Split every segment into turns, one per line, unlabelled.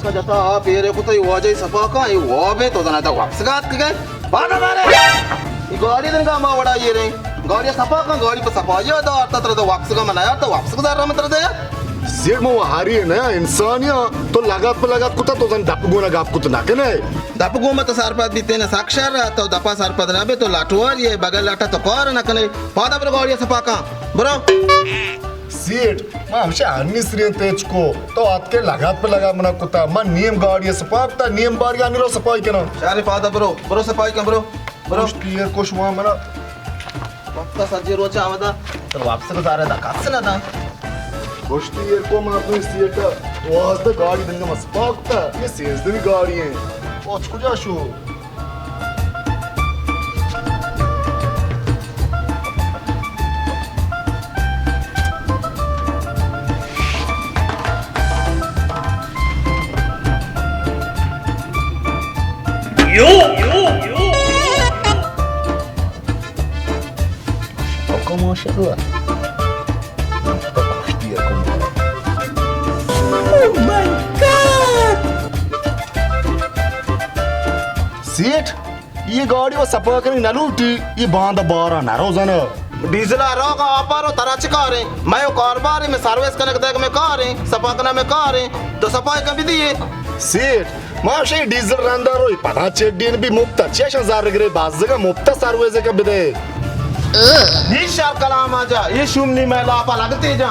का जाता आप ये रे को तो ये वाजे सपा का ये वाबे तो जना था वापस का आत के बाना मारे ये गाड़ी दिन का मा बड़ा ये रे गाड़ी सपा का गाड़ी पे सपा ये तो आता तरह तो वापस का मनाया तो वापस का दार मतलब दे
सीट में वो हारी है ना इंसानिया तो लगात पे लगात कुता तो जन दप गोना गाप कुत ना के नहीं
दप गो मत सारपात बीते ना साक्षर तो दपा सारपात ना बे तो लाटवार ये बगल लाटा तो कर ना कने पादा पर गाड़ी सपा का ब्रो
सीट मैं हमसे अन्नी श्री तेज को तो आत के लगात पे लगा मना कुता मैं नियम गाड़ी सपाकता नियम बारी आनी रो सपाई के ना
शारे पादा ब्रो सपाई का ब्रो
क्लियर कुछ वहाँ मना
वक्त सज्जे रोचा आवदा तो वापस का सारे दा कास ना था
गोष्टी ये को मैं अपनी सीट वाज द गाड़ी दिन का सपाकता ये सेंस दी गाड़ी है ओ कुछ आशु
¿Cómo se llama? Oh my God!
Seat ये गाड़ी वो सपा करी नलूटी ये बांध बारा ना रोजाना
डीजल आ रहा आपारो तराच कार है मैं वो कारबार है मैं सर्विस कनेक्ट देख में कार है सपाकना में कार है तो सपाई कभी दिए
सीट माशे डीजल रंदारो पता चेड्डीन भी मुफ्त 6000 रगरे बाज जगह मुफ्त सर्विस का बिदे
निशा कलाम आजा ये शुमनी में लापा लगते जा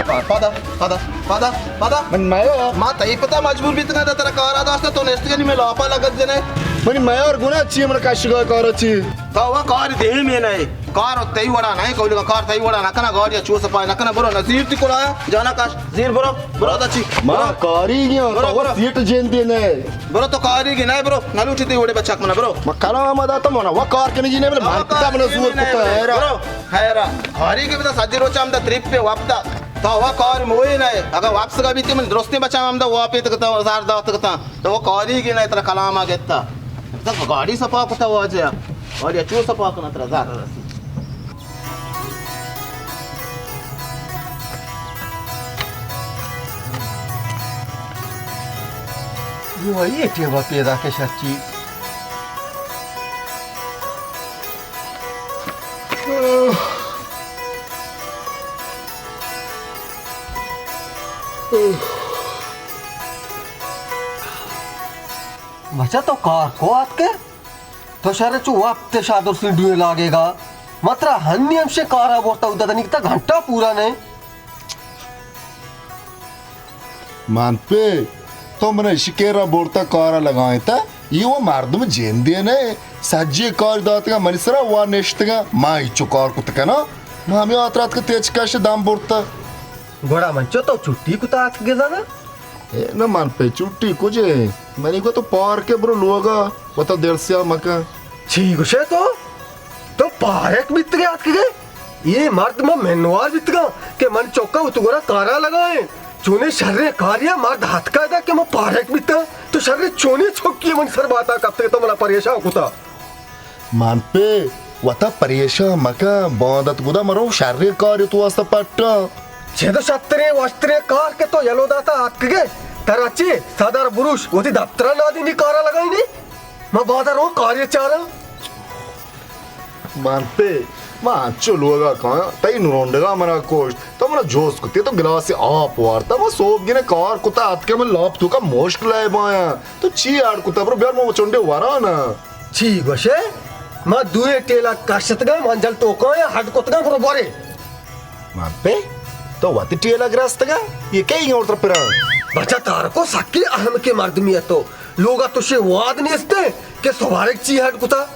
पादा
मन मायो
मां तई पता मजबूर भी तंगा तेरा कार आदा तो नेस्ट के में लापा लगत जने
मन मायो और गुना अच्छी मन का शिगा कार अच्छी
तो वो कार दे में नहीं कार तई वड़ा नहीं कोई का कार तई वड़ा ना कना गाड़ी चूस पाए ना कना बरो नजीर ती कोला जाना काश जीर बरो अच्छी
मां कारी गया तो सीट जेन दे ने
बरो तो कारी की नहीं बरो नालू उठी वड़े बच्चा मना बरो
मक्काला मदा तो मना वो कार के नहीं ने मानता मन सुर को
हैरा हारी के बता साजी रोचा हम द ट्रिप पे वापता तो वो कार मोए नहीं अगर वापस का भी ते मन दोस्ती बचा हम द वापे तक तो हजार दा तक तो वो कारी की नहीं तेरा कलाम आ गेता तो गाड़ी सपा पता वो आजा और ये चू सपा करना तेरा जार
वही एटीएम का पैदा के सच्ची बचा तो कार को आत के तो शारे चु वापते शादर से डुए लागेगा मात्र हन्नियम से कार बोलता उदा निकता घंटा पूरा नहीं
मान पे तो मैंने शिकेरा बोलता कार लगाए था ये वो मर्दम जेन दिए ने सज्जे कार दात का मनिसरा वा नेश्त का माई चुकार कुत का ना मामी आतरात का तेज का से दाम बोलता
घोड़ा मंचो तो छुट्टी कुता आत के जाना
ए ना मान पे छुट्टी कुछ मैंने को तो पार के ब्रो लोगा बता देर से मका
ठीक है तो पारक बित गया आत के गए ये मर्द में मेनवार बित गया के मन चौका उतगोरा कारा लगाए चोने शर्रे कार्य मर्द हाथ का दा के मैं पारक बिता तो शर्रे चोने छोकी मन सर बाता कब तो मला परेशान होता
मान पे वता परेशान मका बांधत गुदा मरो शर्रे कार्य तो वास्ता पट्टा
छेद शस्त्रे वस्त्रे कार के तो यलो दाता आत के तराची सादार पुरुष वो दफ्तर नादी नी कारा लगाई नहीं मैं बादर वो कार्य चारा
मान पे मां चलोगा कहाँ तई नुरोंडगा मना कोश तो मना जोश कुते तो गिलास से आप वारता मैं सोप गिने कार कुता आत के मैं लाप तू का मोश्क लाए बाया तो ची आड़ कुता पर बियार मैं चोंडे वारा ना
ची गोशे मैं दुए टेला काशत गए मंजल तो को या हट कोतगा पर बोरे
मान पे तो वाती टेला ग्रास्त का ये क्या ही और तरफ
बचा तार को सकी अहम के मर्द में तो लोग तो शे वाद नहीं इसते के स्वाभाविक ची हट कुता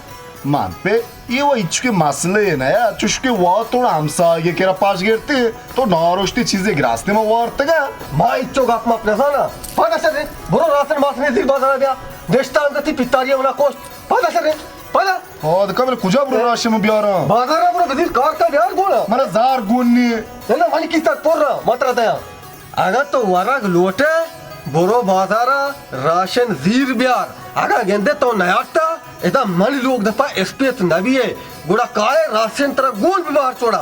मान पे ये वो इचके मसले है ना यार चुशके वो थोड़ा हमसा ये केरा पास गिरते तो नारोश्ती चीजें ग्रास्ते में वारते का
मां इच्चो गाप में अपने साना पता से बुरो राशन मासने दिल बाजार दिया देशता अंदर थी पितारिया वाला कोस्ट पता से पता
और कब कुजा बुरो राशि में बियार
बाजार बुरो दिल कार का बियार बोला
मरा जार गुन्नी
है ना वाली किस तक पोर मात्रा दया अगर तो वराग लोटे बुरो बाजारा राशन जीर बियार आगा गेंदे तो नयाता इधर मन लोग दफा एक्सप्रेस नबी है गुड़ा काले राशन तरह गोल बिमार चोड़ा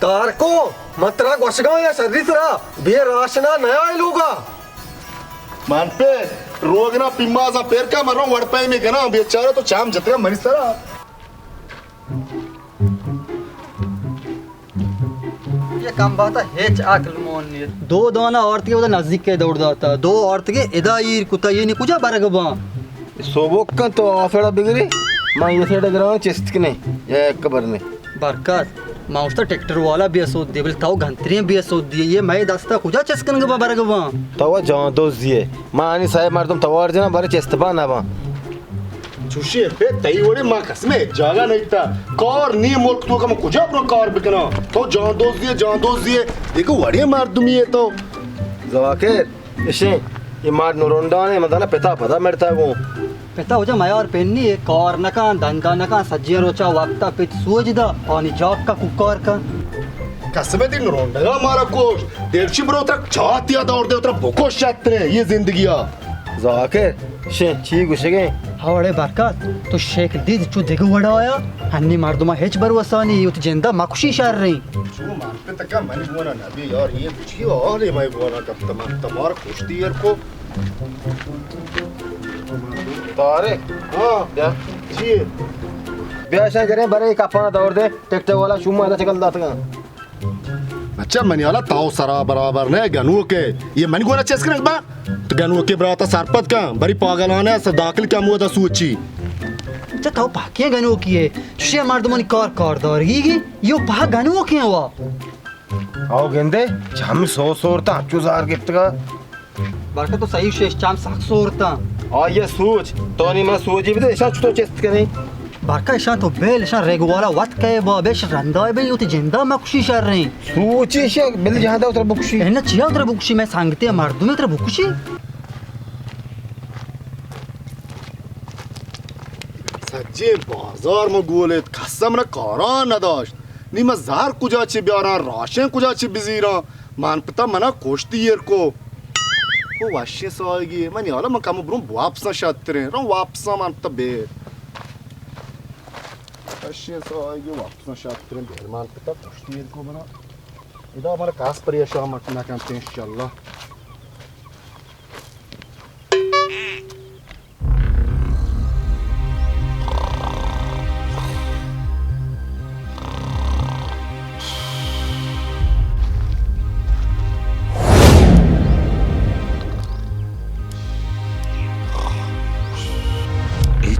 तारको मतरा गोशगांव या सर्दीसरा बे राशना नया लूगा
मान पे रोगना पिम्माजा पेर का मरो वड़ पाई में गना बेचारा तो चाम जतगा मनिसरा
ये काम बात है हेच अकल मोन ने दो दोना औरत के उधर नजदीक के दौड़ जाता दो औरत के इदा ये कुत्ता ये नहीं कुछ बरगबा
सोबोक्का तो आफेड़ा बिगरी मां ये सेड ग्राम चेस्टकने ये कबर ने
बरकत माउस्ता ट्रैक्टर वाला भी असोद दे ताऊ घंतरियां भी असोद दिए ये मैं दस्ता कुजा चस्कन गबा बरगबा
तवा जान दोस दिए मानी साहेब मर्दम तवार जना बारे चेस्तबा ना बा
छुशी पे तई वड़ी मां कसमे जागा नहीं था कार नी मुल्क तो कम कुजा अपना कार बिकना तो जान दोस दिए देखो वड़ी मार दुमी है तो
जवाकिर इसे ये मार नरोंडा ने मदाना पिता पता मरता वो
पता हो जा मैं और पेन्नी है कार नका धंधा नका सज्जिया रोचा वक्ता पे सूजदा और नि जॉब का कुकार का
कसमे दिन रोंडगा मारा कोश देवची ब्रो तक चाहत या दौड़ दे उतरा भूखो शात्रे ये जिंदगिया
जवाकिर शे ची गुशगे
हवड़े बरकत तो शेख दीद चु दिगु वड़ाया हन्नी मर्दमा हेच बरवसानी युत जिंदा मकुशी शार रही
जो मानते तक का मन बुना नबी यार ये कुछ और है मैं बुना कब तमार कुश्ती यार को
तारे
हां
क्या
जी
ब्याशा करें बरे काफना दौड़ दे ट्रैक्टर वाला शुमा दा चकल दातगा
अच्छा मनी वाला ताऊ सरा बराबर ने गनु के ये मन गोना चेस करन बा तो गनु के ब्राता सरपत का बड़ी पागलाने से दाखिल क्या मुआ दा सूची
अच्छा ताऊ पाकिया गनो किए शे मर्दमनी कार दौरगी यो पा गनो के हुआ
आओ गेंदे हम सो सोरता चुजार गिफ्तगा
बरकत तो सही शेष चाम सख सोरता
आ ये सूच तो नहीं मैं सूजी भी तो ऐसा छुटो चेस्ट करे
बरका ऐसा तो बेल ऐसा रेगवाला वत के बाबेश रंदा बे युत जिंदा मकुशी शार रही
सूची शे बिल जहां दा उतर बुकशी
एना चिया उतर बुकुशी मैं सांगते मर्दमे उतर बुकुशी
सज्जे बाजार में गोलेत कसम ना कारान नदाश नी मैं जार कुजाची ब्यारा राशन कुजाची बिजीरा मान पता मना कोश्ती यर को वो वाशे सागी मनी वाला मैं काम ब्रो वापस शात्रे रो वापस मान पता बे वाशे सागी वापस शात्रे बे मान पता कोश्ती यर को मना इदा हमारा कास पर यशा मटना करते हैं इंशाल्लाह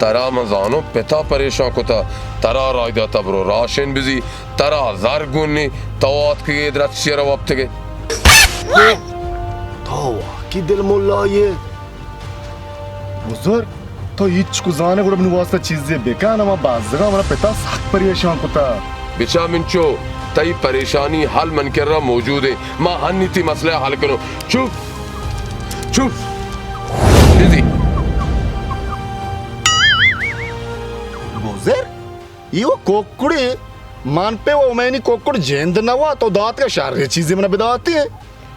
तरा मजानो पिता परेशान कुता तरा रायदा तबरो राशन बिजी तरा हजार गुन्नी तवात के द्रत शेरा वक्त के
की दिल मुल्ला ये बुजुर्ग तो हिच कुजाने गुड़ अपनी वास्ता चीजें बेकार ना बाज़रा हमारा पिता साख परेशान कुता
बिचा मिंचो तई परेशानी हल मन कर रहा मौजूद है मां हन्नीति मसला हल करो चुप चुप बिजी
बुजुर्ग ये वो कोकुड़ी मान पे वो मैंने कोकुड़ जेंद ना हुआ तो दांत का शारे चीजें मना बिदाती है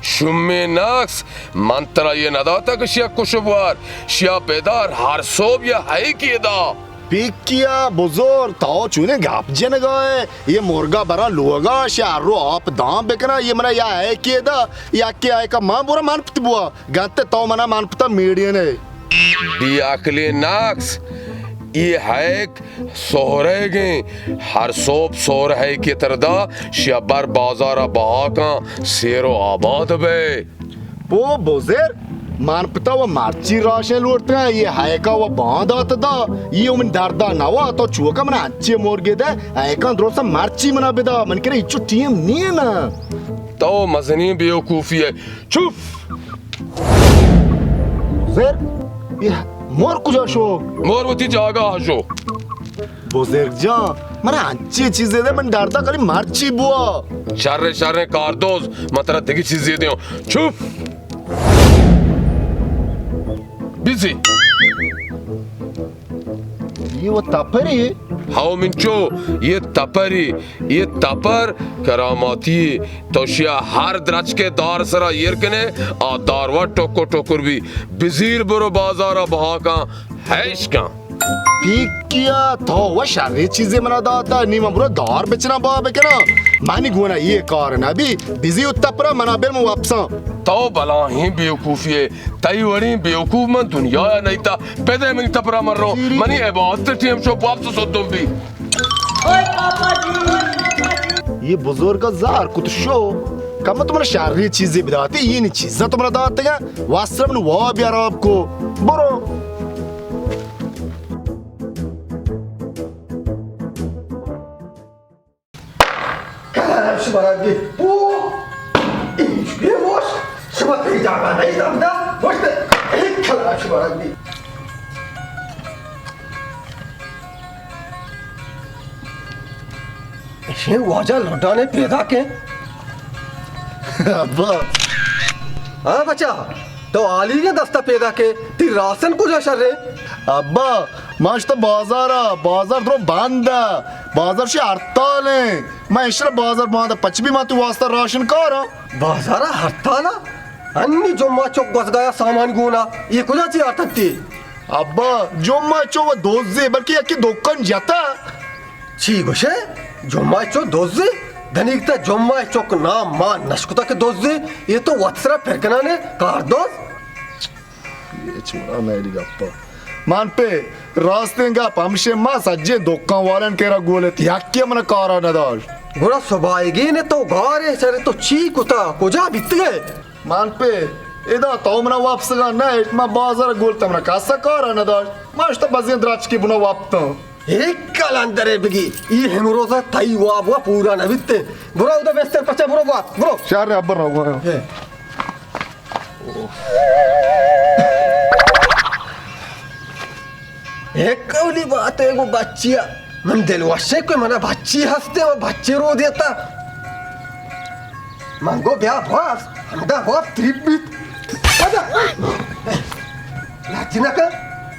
शुम्मे नाक्स मंत्रा ये नदाता कि शिया कुशवार शिया पेदार हर सोब या है की दा
पीक किया बुजुर्ग ताओ चुने गाप जन गए ये मुर्गा बरा लोगा शारो आप दाम बेकना ये मना या है की दा या क्या है का मां बुरा मान पत बुआ गाते ताओ मना मान पता मीडियन है
बी अकले नाक्स ये है सोहरेगे हर सोप सोर है की तरदा शबर बाजारा बहाका शेरो आबाद बे
वो बुजुर्ग मान पता वो मार्ची राशन लूटते हैं ये है का वो बांध आता था ये उमन डरदा ना हुआ तो चुका मना अच्छे मोर्गे दे है का द्रोसा मार्ची मना बिदा मन करे इच्छु टीम नहीं है ना
तो मजनी बेवकूफी है चुप
बुजुर्ग ये मोर कुछ शो
मोरवती जागा हशो
बुजुर्ग जा मना अच्छी चीजें दे मन डरदा करी मार्ची बुआ
शर्रे शर्रे कारदोज मतरा दिगी चीजें दे चुप बिजी
ये वो तपरी
हाउ मिंचो ये तपर करामाती तो शिया हर द्रच के दार सरा यरकने आ दारवा टोको टोकर भी बिजीर बरो बाजारा बहाका है इसका
पीक किया तो वो सारी चीजें मना दाता नहीं मबरो दार बेचना बाबे के ना मानी गुना ये कारण अभी बिजी उत्तपरा मना बेल में वापसा
तो भला ही बेवकूफी है तई वड़ी बेवकूफ मन दुनिया नहीं था पैदे में तपरा मर रहा मनी है बहुत टीम शो वापस सो तुम भी
ये बुजुर्ग का जार कुछ शो कम तुम्हारा शारीरिक चीजें बताती ये नहीं चीजें तुम्हारा दाते हैं वास्तव में वो भी आराम को बरो
Şımaragi. Bu. Bir boş. Şımaragi jaga nahi damda. Boş de. Ek khala şımaragi. ये वाजा लौटाने पैदा के
अब्बा
हाँ बच्चा तो आली के दस्ता पैदा के ती राशन को जा शर रे
अब्बा माश तो बाजार तो बांधा बाजार से हड़ताल है मैं इशरा बाजार बांधा पचबी मातु वास्ता राशन कार
बाजारा हड़ताल अन्नी जुम्मा चौक बस गया सामान गुना ये कुछ अच्छी आती
अब्बा जुम्मा चो वो दोजे बल्कि अक्की दुकान जाता
छी गुशे जुम्मा चौक दोजे धनिकता जुम्मा चौक नाम मां नशकुता के दोजे ये तो वत्सरा फेरकना ने कार दोस्त
ये छोड़ा मेरी गप्पा मान पे रास्ते का पमशे मां सज्जे दुकान वालन केरा गोले त्याक्के मन कारा नदार
गुड़ा सुबाएगी ने तो गारे सरे तो छी कुता कुजा बित गए
मान पे इदा तो मना वापस का नहीं मैं बाजार गोल तमना कासा कारा नदार माश तो बजे द्राच की बुना वापता
एक कल अंदर है बिगी ये हेमरोजा ताई वाबवा पूरा न बिते बुरा उधर बेस्तर पचा बुरा बात बुरा
चार रे अब्बर रहो
एक कौली बात है वो बच्चिया मन दिलवशे कोई मना बच्ची हंसते वो बच्चे रो देता मंगो ब्याह भास हमदा भास ट्रिप बीत आजा लाचिना का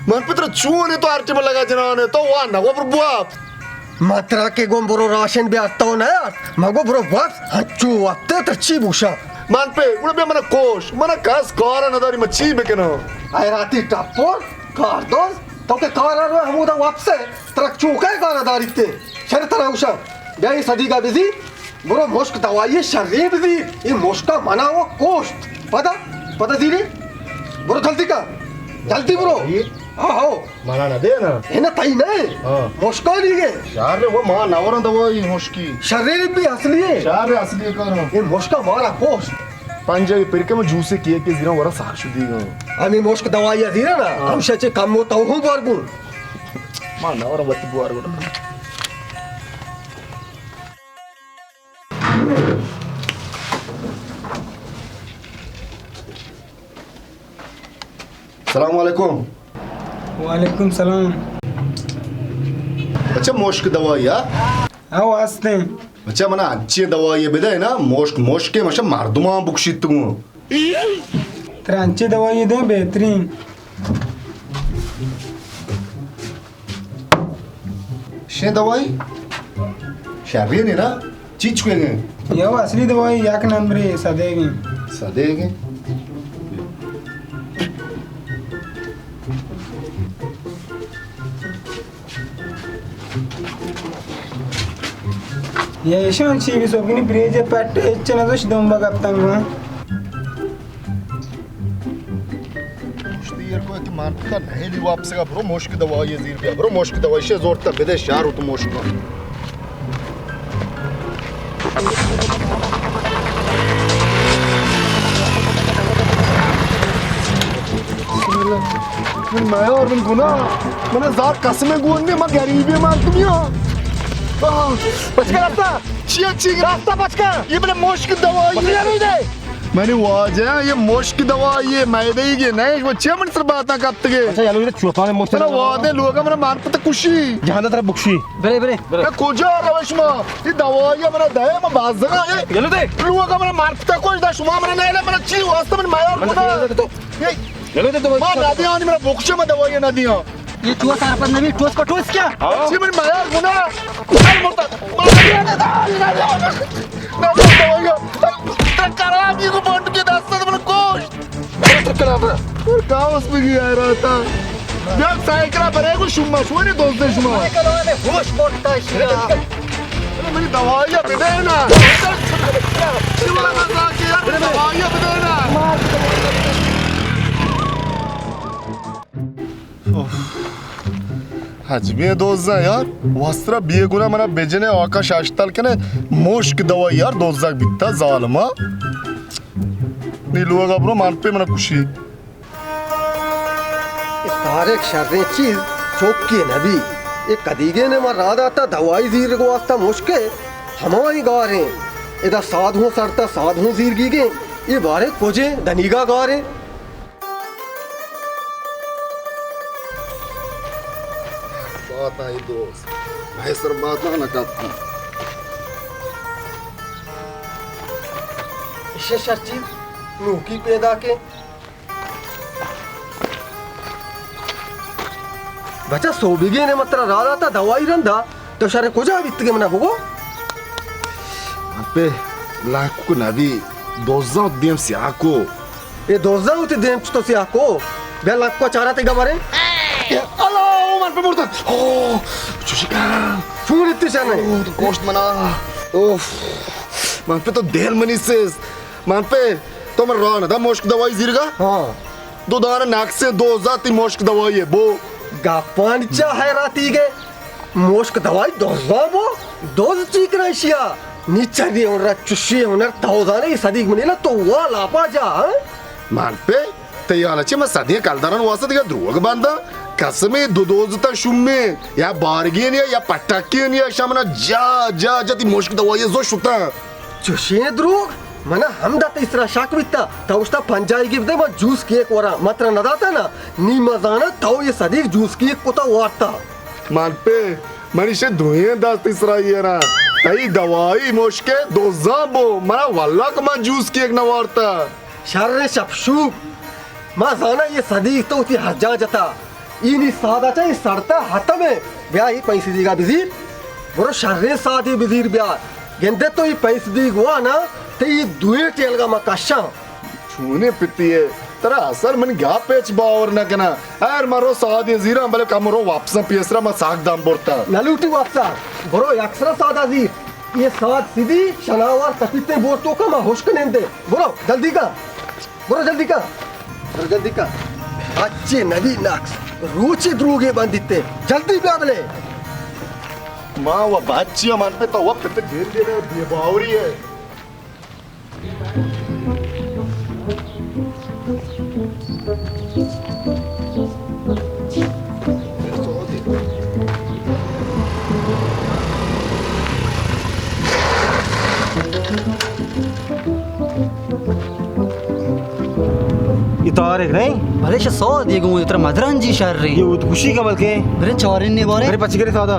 मन पित्र चूने तो आरटी में लगा जनाने तो वहाँ ना वो बुआ
मात्रा के गोंबरो राशन भी आता हो ना यार मंगो ब्रो भास हच्चू आते तरची बुशा
मान पे उड़े भी मना कोश मना कास कारा नदारी मच्छी बेकनो
आए राती टप्पोर कार दोस्त तो के कारा रो हम उधर वापस तरक चूका है कारा दारिते शर तरह उशा गई सदी का बिजी बुरो मुश्क दवाई शरीर बिजी ये मुश्का मना वो कोष्ट पता धीरे बुरो जल्दी बुरो हाँ
मना ना दे ना
है ना ताई नहीं मुश्का नहीं है
यार रे वो मां नवरन दवाई मुश्की
शरीर भी असली है
यार रे असली करो
ये मुश्का मारा कोष्ट
पंजे पिरके में जूसे किए के जीरा वरा साक्षु दी गो
हमें मुश्क दवाई धीरे ना हम शचे कम होता हूँ बारगुन
mana orang buat buar gua. Assalamualaikum.
वालेकुम सलाम।
अच्छा मुश्क दवाई या?
आओ आस्ते हैं।
अच्छा मना अच्छी दवाई बेदा है ना मुश्क के मशा मारदुमा बुकशित तू.
तेरा अच्छी दवाई दे बेहतरीन।
शे दवाई? शादी नहीं ना? चीज क्यों?
ये वो असली दवाई याक नंबर है सदेगी।
सदेगी?
ये ऐसा चीज़ सोचनी ब्रेज़ पैट इच्छा ना तो शिदम बगाप तंगू।
यार को कि मानता नहीं ली वापस का ब्रो मुश्क दवाई ये जीर पे ब्रो मुश्क दवाई से जोर तक बेदे शार हो तो मुश्क मैं और तुम गुना मैंने जार कसमें गुन्ने मैं गरीबी मार तुम यहाँ बच का रास्ता ची रास्ता बच का ये मैंने मुश्क दवाई नहीं दे मैंने वाजा ये मुश्क दवाई ये मैदे ही नहीं वो 6 मिनट से बात ना करते के
अच्छा यार ये चुपाने मुझसे
मेरा वादे लोगा मेरा मान पता खुशी
जहां तेरा बुक्शी
बरे बरे
मैं खोजा रविशमा ये दवाई है मेरा दे मैं बाज जगह ये
ये दे
लोगा मेरा मान पता कोई दा शुमा मेरा नहीं ले मेरा ची वास्तव में माया
तो ये दे तो
मां नदी आनी मेरा बुक्शे में दवाई नदी आ
ये चूहा सारा पर नवी टोस का टोस क्या
ची मेरी माया गुना अरे मोटा मैं दवाई करा भी को बंद के दास्ता तो मेरा कोश करा पर काउस में गया रहता जब साइकिल पर को शुमा सोने दोस्त ने शुमा
कलवा में होश बोलता है
मेरी दवाइयाँ भी देना शिवला मजा के यार मेरी दवाइयाँ भी देना हजमे दोस्त यार वस्त्रा बिये गुना मना बेजने आकाश आश्ताल के ने मुश्क दवाई यार दोस्त बिता जालमा नीलुआ का ब्रो मान पे मना खुशी
सारे शर्रे चीज चौक की नबी ये कदीगे ने मर रात आता दवाई जीर को वास्ता मुश्के हमारी गा रहे इधर साधु सरता साधु जीर की के ये बारे कोजे दनीगा गा रहे
बात आई दोस्त मैं सर बात ना करता
इसे शर्ची नूकी पैदा के बच्चा सोबिगे ने मत्र रात आता दवाई रंदा तो शारे कोजा बित के मना बोगो
पे लाख को नबी दोजा देम से आको
ये दोजा उते देम तो से आको बे लाख को चारा ते गबारे
अल्लाह मान पे मुर्दा ओ चुशिका
फूल इत्ते जाने
गोश्त मना ओफ मान पे तो देल मनी से मान पे तो मैं रान था मुश्क दवाई जीरगा
हाँ
दो दाना नाक से दो जाती मुश्क दवाई है वो
गापान चा है राती के मुश्क दवाई दोजा वो दोज चीक रशिया नीचा दी उनरा चुशी उनर ताउदाने सदीक मनीला तो वा लापा जा
मान पे तैयार अच्छे मैं सदिया कलदारन वास्ते दिया द्रोग बांधा कसमे दोदोजता शुम्मे या बारगेन या पटाकियन या शामना जा जा जाती मुश्क दवाई जो शुता
चुशी ने द्रोग मना हम दाते इसरा शाक बिता ताउस्ता पंजाई गिफ्ट मैं जूस केक वरा मात्र न दाता ना नी मजाना ताउ ये सदीक जूस केक कोता वारता
मान पे मनीषे धुएं दात इसरा ये ना तई दवाई मुश्के दो जाबो मना वल्ला कमा जूस केक न वारता
शर्रे शपशू मजाना ये सदीक तो उती हजा जता इनी सादा चाहिए सड़ता हाथ में ब्याह ही पैसे देगा बिजीर बरो शर्रे सादे बिजीर ब्याह गेंदे तो ये पैसे दी हुआ ना ते ये दुए टेल का मकाशा
छूने पिती है तेरा असर मन गा पेच बावर न कना यार मारो सादे जीरा भले कमरो वापस पेसरा मैं साग दाम बोलता
नलूटी वापसा बरो अक्सर सादा जीर ये साद सीधी शनावर तपीते बोर तो का मैं होश कने दे बरो जल्दी का जल्दी का अच्छे नदी नाक्स रूची द्रूगे बंदिते जल्दी ब्यादले
माँ वो बच्चियाँ मान पे तो वो पिते घेर दे रहे ये बावरी है
तारिक नहीं
भले से 100 देगो इतना मदरंजी शहर रे
ये खुशी का बल्कि
मेरे चौरिन ने बोले
अरे पची करे सादा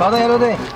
सादा यारो दे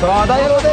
सादा यारो दे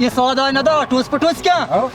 ये 100 दाना दा ठोस पठोस क्या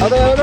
सादा यारो दे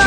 ना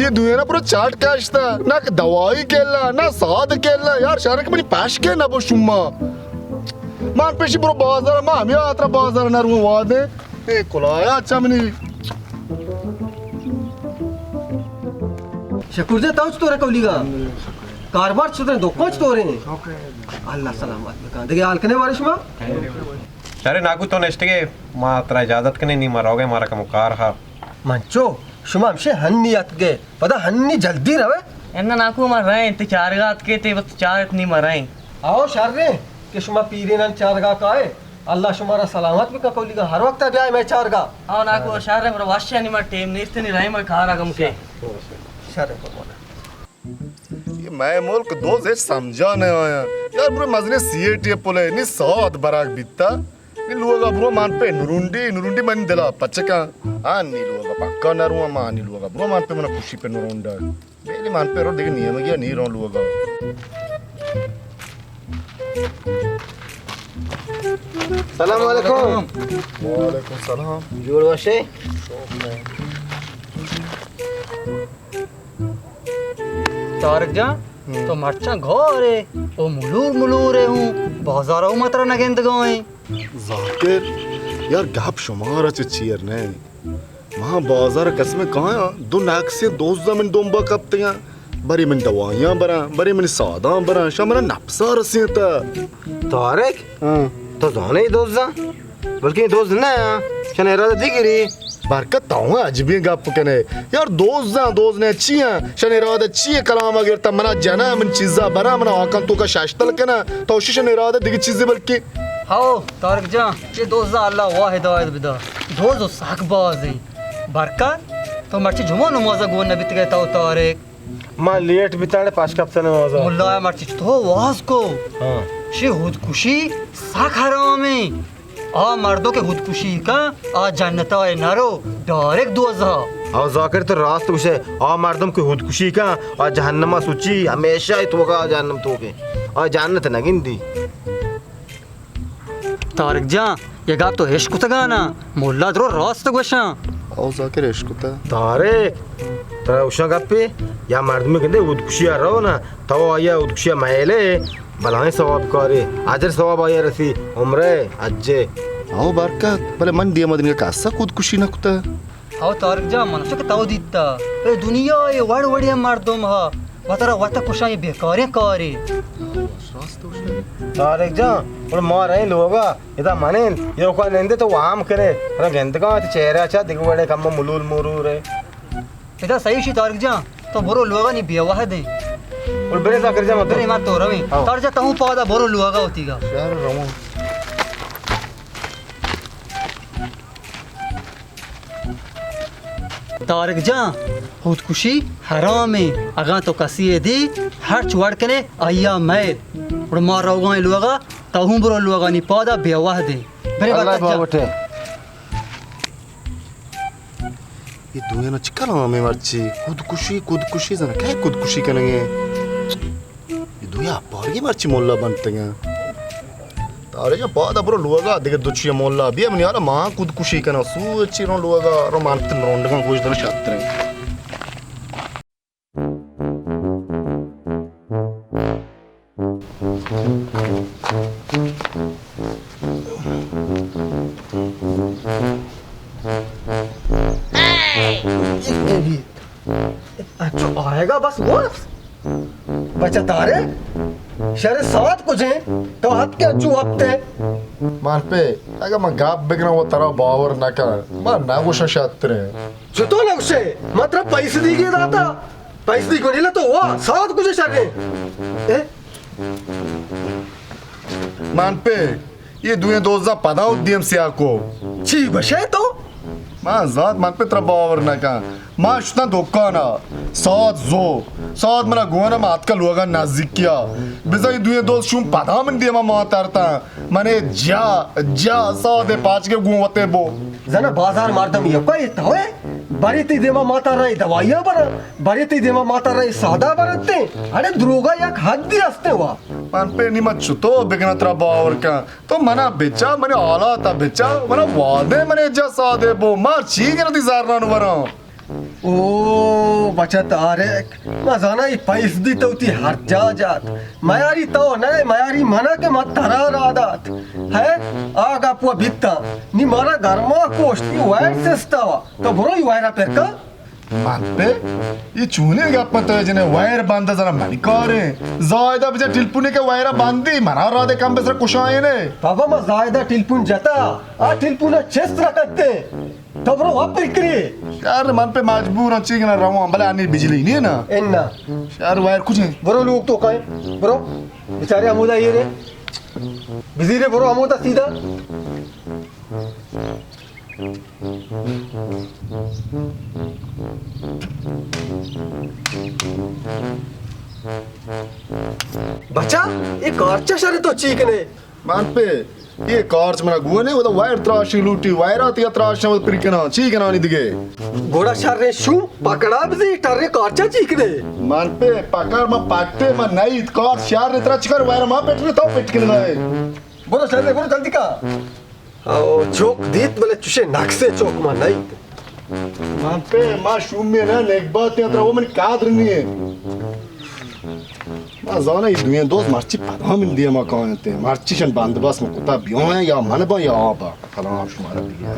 ये दुनिया पूरा चाट काशता ना दवाई केला ना साद केला यार शहर में पाश के ना बो शुम्मा मान पेशी पूरा बाजार मा हम यात्रा बाजार ना रू वादे ए कोलाया अच्छा मनी
शकूर दे ताऊच तोरे कवलीगा कारबार छुतरे दो कोच तोरे अल्लाह सलामत में देखे आलकने बारिश में
సరే నాకు తో నెక్స్ట్ ಗೆ ಮಾತ್ರ ಇಜಾಜತ್ ಕನೆ ನೀ ಮರೋಗೆ ಮಾರಕ ಮುಕಾರ ಹಾ
मंचो शुमा हमसे हन्नी अतगे पता हन्नी जल्दी रवे
एन्ना नाकू मराए ते चार गात के ते बस चार इतनी मराए
आओ शारे के शुमा पीरे नन चारगा का है अल्लाह शुमारा सलामत में का कौली का हर वक्त ब्याह मैं चारगा
आओ नाकू शारे पर वाश्या नि मर टेम ने इतनी राई मर खारा गम के
शारे
ये मैं मुल्क दो से समझा नहीं आया यार पूरे मजने सीएटी पोले नि साद बराक बित्ता ni luaga bro man pe nurundi man dela pachaka ani luaga pakka naruwa ma ani luaga bro man pe mana kushi pe nurunda beli man pe ro dege niyama gya ni ron luaga
सलाम वालेकुम
walaikum salam
जोड़ वशे
तारक जा तो मरचा घोरे ओ मुलूर हूँ बाजार मात्रा नगेंद गए
जाकिर यार गप शुमार अच्छे चीयर ने वहाँ बाजार कसमें कहाँ दो नाक से दोस्त जमीन दोंबा कपते हैं बड़ी मन दवाइयाँ बरा बड़ी मन सादा बरा शामरा नफ्सा रसे था
तारिक तो जाने ही दोस्त जा बल्कि दोस्त ना शनेरा दिगरी
बरकत ताऊ अजबी गप कने यार दोस्त ने चिया शनिराद चिया कलाम अगर तमना जना मन चीजा बरा मना आकन तो का शाश्तल कना तो शनिराद दिग चीजें बल्कि
हाओ तारक जा ये दोस्त अल्लाह वाहिद वाहिद बिदा दोस्त साक बाज है बरकत तो मर्ची जुमो नमाज़ गो नबी तक ताऊ तारिक
मां लेट बिताने पांच कप से नमाज
मुल्ला मर्ची तो वाज को
हां
शे खुदकुशी साक हराम है आ मर्दों के खुदकुशी का आ जन्नत है नारो डायरेक्ट दोजा
और जाकिर तो रास्त उसे आ मर्दम की खुदकुशी का और जहन्नमा सूची हमेशा ही तो का जहन्नम तो के और जन्नत नगिंदी
तारक जा ये गाप तो इश्क तगाना मुल्ला दरो रास्त गोशा
ओ जाकिर इश्क ता
तारिक तरा उशा गप्पे या मर्द में कहते खुदकुशी आ रहा हो ना तो आया खुदकुशी महले भलाई सवाब करे अजर सवाब आया रसी उम्रे अज्जे
आओ बरकत भले मन दिया मदन का सा खुद खुशी न कुता
हाउ तारक जा मनसो के ताऊ दीता ए दुनिया ये वड़ वड़िया मर्दम हा वतरा वत कुशा ये बेकारे करे
तारिक जा और मार रहे लोगा इधर माने ये को नंदे तो वाम करे अरे गंद का चेहरा अच्छा दिख बड़े कम मुलूल मुरूर है
इधर सही शी तारक जा तो बोरो लोगा नहीं बेवा है दे
और बड़े जाकर जा मत
तेरे मत तो रवि तार जा ताऊ पादा बोरो लोगा होतीगा
यार रमो
तारक जा खुदकुशी हराम है अगा तो कसी दी हर चुवाड़ के ने आया मैं और मार रहोगा लोगा ताहू बोरो लोगा नहीं पादा बेवा दे मेरे
अल्लाह
बात
उठे
ये दुनिया ना चिकन में मर्ची खुद खुशी जना क्या खुद खुशी करेंगे ये दुनिया पर ये मर्ची मोल्ला बनते हैं तारे जो बाद अब लोगा देखे दुचिया मोल्ला भी अपनी यार माँ खुद खुशी करना सू अच्छी रो लोगा रोमांटिक रोंड का कुछ दिन शात्र है
अच्छा आएगा बस वो बचा तारे शरे सात कुछ है तो हाथ के अच्छू हफ्ते
मान पे अगर मैं गाप बिगना वो तरह बावर ना कर मैं ना कुछ शास्त्र है
जो तो लग से मात्र पैसे दी गए दाता पैसे दी को नहीं तो वो सात कुछ शरे
मान पे ये दुए दोजा पदा उद्यम से आको
छी बशे तो
मां जात मान पे तरह बावर ना का मां शुता धोखा ना सात मना गोना मात का लोगा नाजिक किया बिजाई दुए दोस्त शुम पदा मन दिया मां तारता मने जा सात दे पांच के गुवते बो
जना बाजार मारदम ये कोई तो है बड़ी ती देवा माता रही दवाइयां बर बड़ी ती देवा माता रही सादा बरते अरे द्रोगा या खाद्य हस्ते हुआ
मान पे नहीं मत छुतो बिगना तरह बावर का तो मना बेचा मने आला था बेचा मना वादे मने जा सादे बो मार चीज ना दी जारना नु वरा
ओ बचत आरे मजाना ही पैस दी तो ती हर जात मयारी तो नहीं मयारी मना के मत तरा रादात है आगा पुआ बित्ता नी मारा घरमा कोष्टी वायर सिस्टावा तो बुरो ही वायरा पेर का
मान पे ये चूने का पता है जिन्हें वायर बांधा जरा मनिकारे जायदा बिचा टिलपुने के वायरा बांधी मना राधे काम बेसरा कुशाए ने
बाबा मैं जायदा टिलपुन जाता आ टिलपुना चेस्ट रखते तो ब्रो आप बिक्री
यार मन पे मजबूर अच्छी ना रहो भले आनी बिजली नहीं है ना
इन्ना
यार वायर कुछ नहीं
ब्रो लोग तो कहे ब्रो बेचारे अमोदा ये रे बिजी रे ब्रो अमोदा सीधा बच्चा एक कार्चा शरे तो चीकने
मान पे ये कार्च मना गुए ने वो तो वायर त्राशी लूटी वायर आती है त्राश में प्रिकना चीकना नहीं दिखे
घोड़ा शरे शू पकड़ा बिजी टर्रे कार्चा चीकने
मान पे पकड़ में पाटे में नहीं कार शार ने त्राच कर वायर मां पेट में तो पेट के लिए
बोलो चल बोलो जल्दी का ओ चौक दीत बोले चुशे नाक से चौक में नहीं
मान पे मां शूम में ना एक बात है वो मन कादर नहीं है मां जाना ये दुनिया दोस्त मार्ची पता मिल दिया मां कौन थे मार्ची शन बंदोबस्त में कुत्ता बियो है या मन बा या बा कलाम शुमार दिया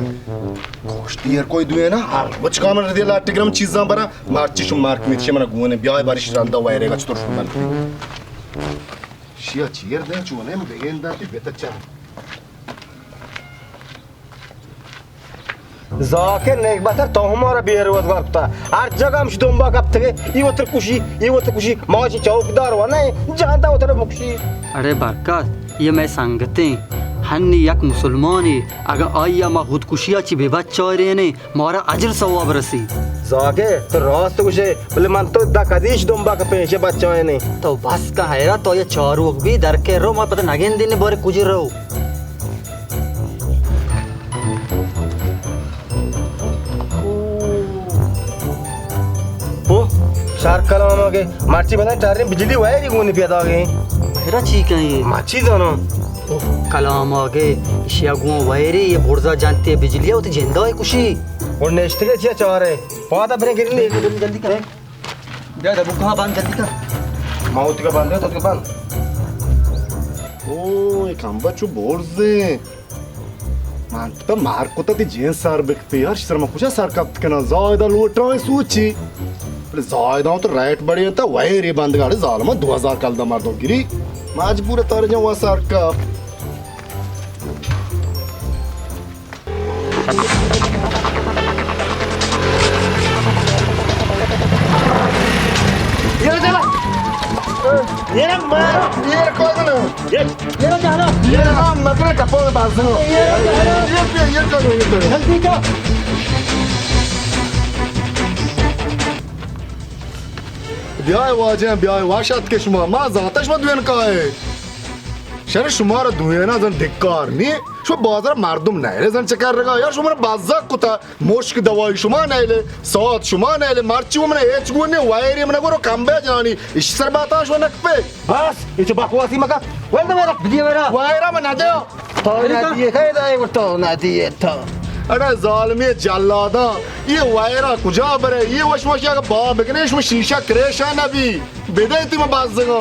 कोष्टी यार कोई दुए ना हर वच काम कर दिया लाटिग्राम चीज़ां बरा मार्ची शुम मार्क में छे मना गुने ब्याह बारिश रंदा वायरे का चतुर शुमन शिया चीर दे चोने में बेगेंदा ती बेतच्चा
जाके नेक बातर तो हमारा बेरोजगार था हर जगह हम शुदुम्बा कब थे ये वो कुशी मौजी चौकीदार हुआ नहीं जानता उतर मुक्षी
अरे बरकत ये मैं संगते हन्नी यक मुसलमान है अगर आया मा खुदकुशिया ची बेबात चौरे ने मारा अजर सवाब रसी
जाके तो रास्त कुशे बोले मन तो दा कदीश दुम्बा का पेशे बच्चा है नहीं
तो बस का हैरा तो ये चारों भी डर के रो मैं पता नगेन दिन बोरे कुछ रो
शार कलाम के मार्ची बना टारे बिजली वायर ही गुने पिया दागे
हैरा ठीक है ये
माची दोनों
कलाम आगे शियागुओं वायरे ये बुर्जा जानते हैं बिजली है वो तो जिंदा है कुशी
और नेक्स्ट के छिया चार है पाता बने गिरने एक जल्दी करें
दे दे बुका बांध जल्दी कर
माउथ का बांध तो के बांध
ओ एक हम बच्चों बोर्जे मान तो मार को तो जेन सार बिकते यार शर्मा कुछ सार कब के ना जायदा लूट रहा है सूची जायदा तो राइट बड़ी था वायर ये बंद गाड़ी जालमा 2000 कल दा मार दो गिरी मजबूर तार जो वो सार का
ये चला ये ना मार
ये कोई ना
ये जाना
ये हम मतलब टप्पो में बाज दो ये करो
जल्दी का
ब्याह वाजे ब्याह वाशात के शुमा मा जातश मदवेन का है शर शुमार दुएना जन धिक्कार नी शो बाजार मारदुम नायले जन चकार रगा यार शुमार बाजा कुता मोश्क दवाई शुमा नायले सात शुमा नायले मार्ची वो मने एच गुने वायरी मने गोरो कंबे जानी इस सर बाता शो नक पे
बस ये जो बकवासी मका वेल तो मेरा वीडियो मेरा
वायरा मना दे
तो ना दिए खाए दाए वो तो ना दिए था
अरे जालमी जल्लादा ये वायरा कुजा बरे ये वशवशिया का बाब गणेश में शीशा क्रेशा नबी बेदयती में बाज जगो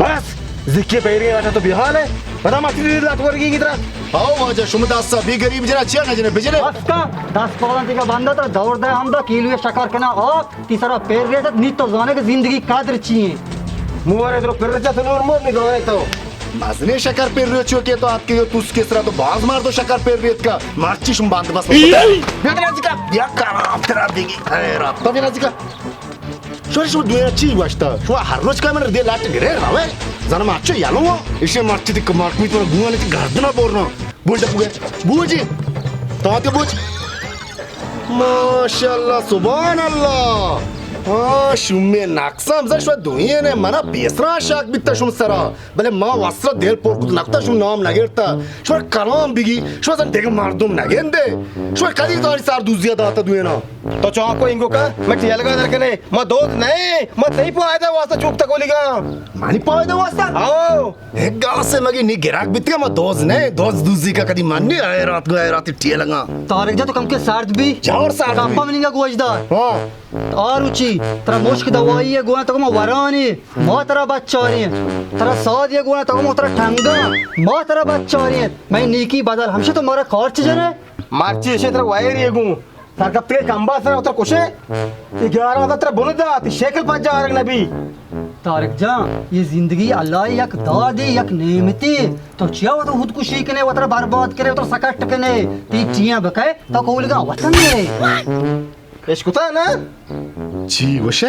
बस जिक्के पैरी बैठा तो बिहाल है बता माती लात वर्गी की तरह
आओ वाजा शुम दास बी गरीब जरा चिया नजने बेजने
बस का 10 पालन का बंदा तो दौड़ दे हम दा किलो शकर करना और तीसरा पैर रे तो नीत तो जाने की जिंदगी कादर चाहिए
मुआरे तो फिर रचा तो नूर मोर नहीं गए तो
मजने शकर पेर रहे चो के तो आपके तू उसके सरा तो बाज मार दो शकर पेर रेत का मारची शुम बांध बस बेदरा जिका या काम तेरा देगी खैरा तो बेदरा जिका शो दुनिया ची वास्ता शो हर रोज का मैंने दे लाट गिरे रावे जाना माचो यालो इसे मारची दिक मार मी तो गुआ ने गर्दना बोरनो बोल दे पुगे बूजी तो आते बूज माशाल्लाह सुभान अल्लाह shumme naksam za shwa duye ne mana besra shak bitta shum sara bale ma wasra del porkut nakta shum nam nagerta shwa kalam bigi shwa zan deg mardum nagende shwa kadi tori sar duzia data duye na
तो चौक को इंगो का मैं टियल का दरकने मैं दोस्त नहीं मैं नहीं पाया था वास्ता चुप तक बोलेगा
mani paide wasta
आओ
ek gal se magi ni gerak bitka ma doz ne doz duzi ka kadi manni ay rat tielanga
Tariq जा तो कम के सार्थ भी
jaur sar
कापा मिलेगा गोजदार
ha
और ऊंची तेरा मुश्क दवाई है गोना तो वरानी माँ तेरा बच्चा रही है तेरा साथ ये गोना तो तेरा ठंगा माँ तेरा बच्चा रही है मैं नीकी बदल हमसे तो मारा खर्च जने
मार्ची ऐसे तेरा वायर ये गूं सर कब तेरे कंबा सर उतर कुशे 11 का तेरा बोल दा ती शेकल पाँच जा रहा नबी
तारिक जा ये जिंदगी अल्लाह यक दादी यक नेमती तो चिया वो तो खुदकुशी कने वो तेरा बर्बाद करे वो तो सकट कने ती चिया बकाए तो कोलगा वतन में
इश्क होता है ना
chi washe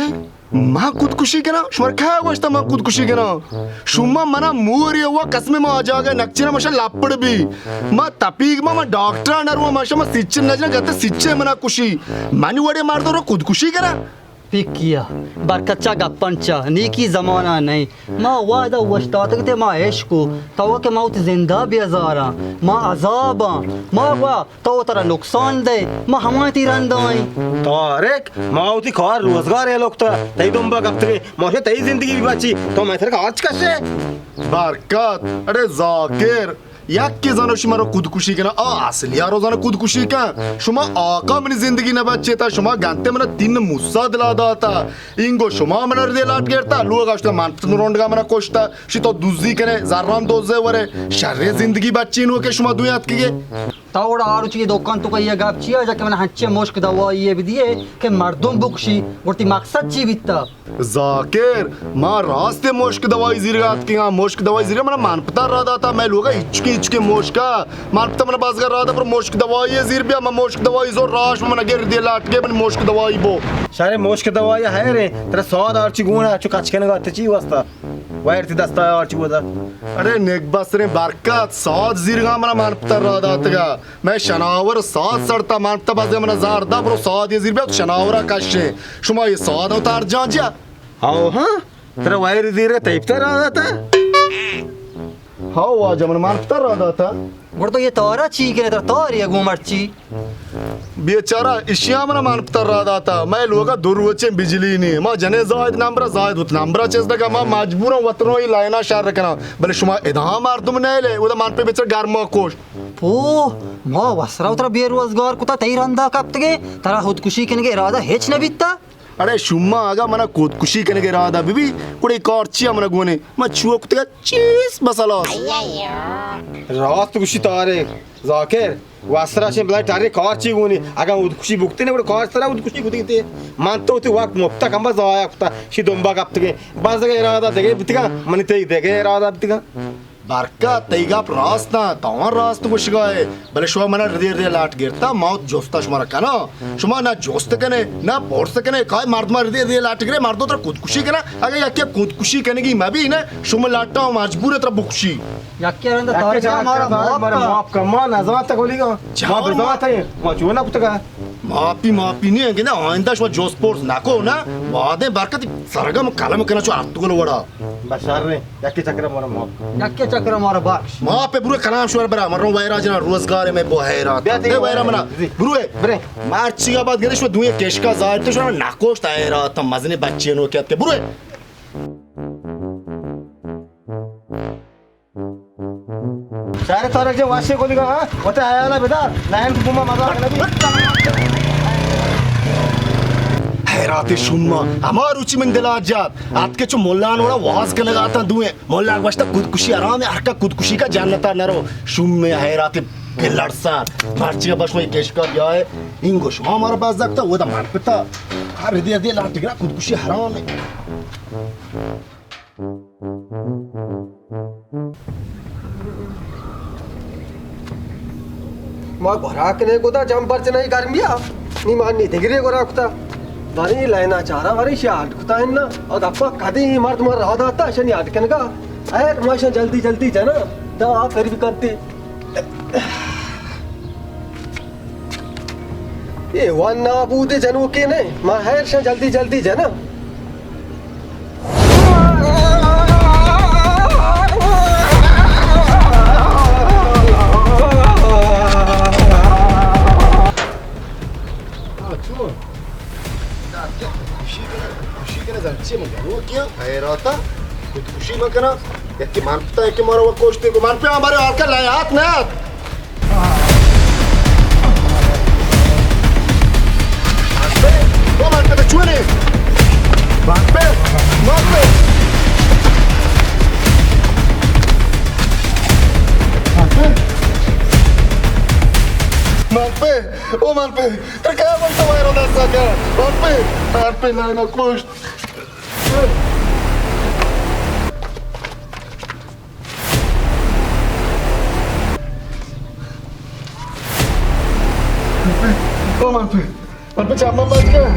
ma kudkushi kana shwar kha washta ma kudkushi kana shumma mana muri wa kasme ma ajaga nakchira masha lapad bi ma tapig ma doctor anar wa masha ma sitchen najna gata sitche mana kushi mani wade mar do kudkushi kana
pick किया बरकच्चा गप्पंचा नीकी जमाना नहीं माँ वादा वश्तात के माँ इश्को तो के मौत जिंदा बेजारा माँ अजाबा माँ वा तो तेरा नुकसान दे माँ हमारी रंदाई
तारिक माउती खार रोजगार है लोग तो तई दुम्बा कब तक मोशे तई जिंदगी भी बची तो मैं तेरे का आज कैसे
barkat अरे Zakir yakki zano shuma ro kudkushi kana asli yaro zano kudkushi ka shuma aka mani zindagi na bacche ta shuma gante mana tin musa dila data ingo shuma mana de lat gerta luga ashta man rond ga mana koshta shito duzi kane zarram doze ware sharre zindagi bacche no ke shuma duyat kige
तोड़ा आरु चाहिए दुकान तो कहिए gap chia जाके मैंने हच्चे मुश्क दवा ये भी दिए कि मर्दों बुकशी उड़ती मकसद ची बिता
जाकिर माँ रास्ते मुश्क दवाई जिरगात की हाँ मुश्क दवाई जिरगा मना मान पता रहा था मैं लोगा इचके मुश्का मान पता मना बाज़ कर रहा था पर मुश्क दवाई ये जिर बिया मैं मुश्क दवाई जोर राश में मना गिर दिया लाट के मैंने मुश्क दवाई बो
सारे मुश्क दवाई है रे तेरा 100 आरची गुना चु कचके न गाते ची वास्ता वायर थी दस्ता आरची बोदा
अरे नेकबस रे बरकत 100 जिरगा मना मान पता रहा था मैं शनावर 100 सड़ता मान पता बाज़ मना ज़ारदा पर 100 ये जिर बिया शनावरा कश्ये शुमा ये 100 उतार जांजिया
आओ हाँ तेरा वायर जिर तैपता रहा था
हाँ वाह जमन मान पता रहा था
वो तो ये तोरा ची के तेरा तोर ये गुमरची
बेचारा इशिया मना मान पता रहा था मैं लोगा दुर्वचे बिजली नहीं माँ जने जायद नंबरा चेस दगा माँ मजबूरा वतनो ही लायना शार रखना भले शुमा इधा मार तुम नहीं ले वो तो मान पे बेचारा गारमा कोश
ओ माँ वसरा उतरा बेरोजगार कुता तई रंदा कब तक तेरा खुदकुशी करने के इरादा हेच न बीतता
अरे शुम्मा आगा मना खुदकुशी करने के इरादा बीबी कुड़े कॉर्चिया मना गोने मैं छुआ कुत्ते का चीज मसाला
रात खुशी तारे जाकिर वासरा से बला तारे कॉर्ची गुनी आगा खुशी बुकते ने बड़े कॉर्च तरा खुशी गुती ते मानतो होते वक्त मुफ्ता कंबा जाया कुत्ता शी दुम्बा कब तक बाज के इरादा देगे बितिका मनी ते देगे इरादा Bitika
barka teiga prasna tawar rast kushgaye bale shwa mana rde lat gerta maut josta shmara kana shuma na josta kane na borsa kane kai mard mar rde lat gere mardo tra kudkushi kana agar yakke kudkushi kane ki मैं भी ना shuma latta majbur है तेरा बुक्शी
याक्के रंदा तारे जा हमारा
माफ का मां नजर तक बोलेगा मां बेजात है मां चुना कुत्ता
मापी नहीं है ना आइंदा शवा जो स्पोर्ट्स नाको ना वादे बरकत सरगम कलम करना चो अर्थगोल वड़ा
बशार रे याक्के चक्र मारा माफ
याक्के चक्र हमारा बाक्स
मां पे बुरे कलाम शवर बरा मरो वायरा जना रोजगार में बोहेरा दे वायरा मना बुरे मार्च का बाद गणेश दुए केश का जाय तो शवा नाकोश तायरा त मजने बच्चे नो के बुरे
सारे तारक जो वाशे कोलिगा हां होते आया ना बेटा लाइन कुमा मजा
हैराते शुम्मा हमार रुचि में दिला जात आज के जो मोल्लान वाला वाज के लगाता दुए मोल्ला बस्ता खुदकुशी आराम है हरका खुदकुशी का जानता नरो शुम में हैराते पिल्लरसार मार्ची का बस में केश का गया है इंगो शुमा हमारा पास जाता वो तो मार पिता हर दे दे लाट गिरा खुदकुशी हराम है
मां घराकने को ता जंपर च नहीं गर्मिया नी माननी दिगरे को रखता वारी लेना चारा वारी शाट कुता है ना और अप्पा कदी मर्द मर रहा था शनि अटकन का अरे माशा जल्दी जल्दी जना दा फिर भी करते ये वन्ना बूते जनू के ने मां है जल्दी जल्दी जना
हैराता खुदकुशी न करा यक्की मानता है कि मारो वो कोष्टे को मान पे हमारे और का लाए हाथ ना वो मान पे तो छुए नहीं मान पे ओ मान पे तेरे क्या बनता है रोदा साका मान पे लाए ना कोष्ट ओ मान पे चामा बच गया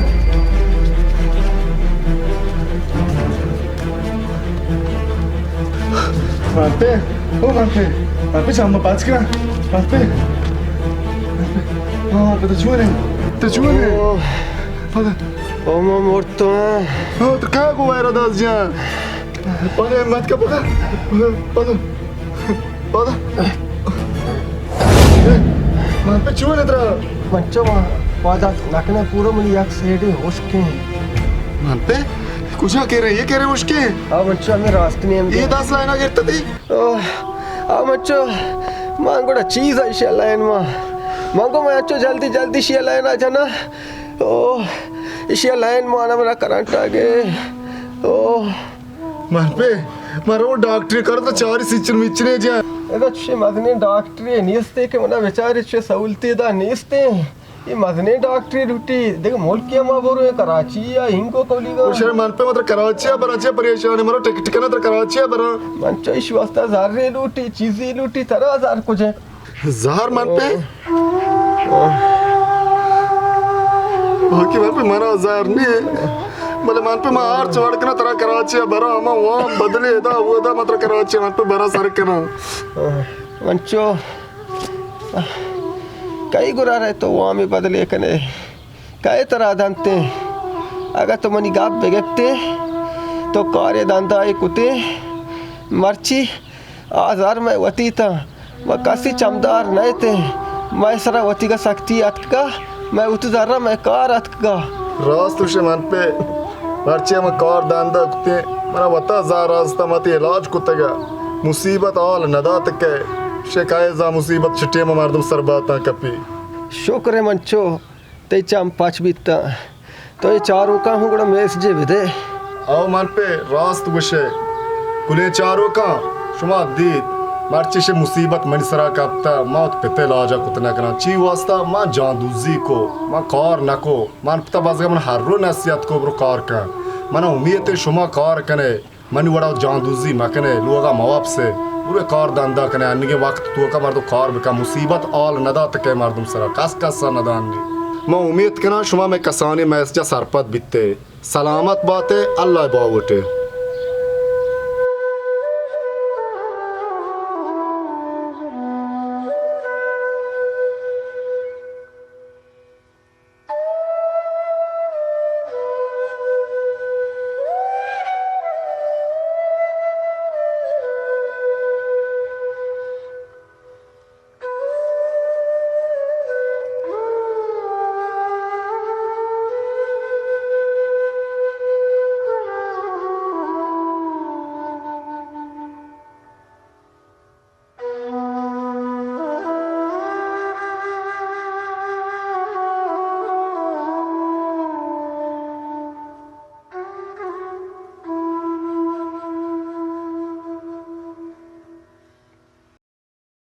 मान पे चामा बच गया मान पे तो छुए नहीं
ओ morto
तो क्या हुआ है दास जान पने मत का पता मान पे छुए नहीं तेरा
बच्चों वादा नाकने पूरा मुझे एक सेड होश के
मान पे कुछ ना कह रहे उसके
आ बच्चों हमें रास्ते नहीं
ये 10 लाइन गिरता थी
आ बच्चों मांगोड़ा चीज है शे लाइन मांगो मैं अच्छो जल्दी जल्दी शे लाइन आ जाना ओ इसे लाइन माना मेरा करंट आ गए ओ
मान पे मारो वो डॉक्टर कर तो चार सिचन मिचने जा
एदा छे मदने डॉक्टर निस्ते के मना बेचारे छे सहूलते दा निस्ते ये मदने डॉक्टर ड्यूटी देख मोलकिया मा बोरो है कराची या हिंको कोलीगा
ओ शहर मान पे मतलब कराची बराचे परेशान है मारो टिकट का ना कराची बरा
मन चोइश वास्ता जार रे लूटी चीज़ी लूटी तरह हजार कुछ है
जार मान पे ओके मान पे मारा जार नहीं मतलब मान पे मार चढ़ के ना तरह कराची बरा हम वहाँ बदले दा वो दा मतलब कराची मान पे बरा सर के ना
मंचो कई गुरा रहे तो वहाँ में बदले कने कई तरह दांते अगर तो मनी गाप बेगते तो कार्य दांता एक कुते मर्ची आजार में वती था मैं कासी चमदार नहीं थे मैं सरा वती का शक्ति अटका मैं उतरा मैं कार अटका
रास्त तुझे मान पे मर्ची हम कार दांदा कुते मरा वता जार रास्ता मत इलाज कुतेगा मुसीबत आल नदात के शिकायत जा मुसीबत छुट्टी में मार दूं सरबाता कपी
शुक्र है मंचो ते चम पाँच बीता तो ये चारों का हूँ गुड़ा मेस जे विदे
आओ मान पे रास्त गुशे कुले चारों का शुमा दीद मार्ची से मुसीबत मनसरा कापता मौत पिते लाजा कुतना कना ची वास्ता मां जादूजी को मां कार नको मान पता बाजगा मन हर्रो नसीहत को ब्रो कार का मना उम्मीद शुमा कार कने मन वड़ा जादूजी मकने लोगा मवाप से पूरे कार दांदा कने अन्य वक्त तो का मार दो कार बेका मुसीबत आल नदा तक मार दूं सरा कास सा नदान मैं उम्मीद कना शुमा में कसाने मैस जा सरपत बिते सलामत बातें अल्लाह बावटे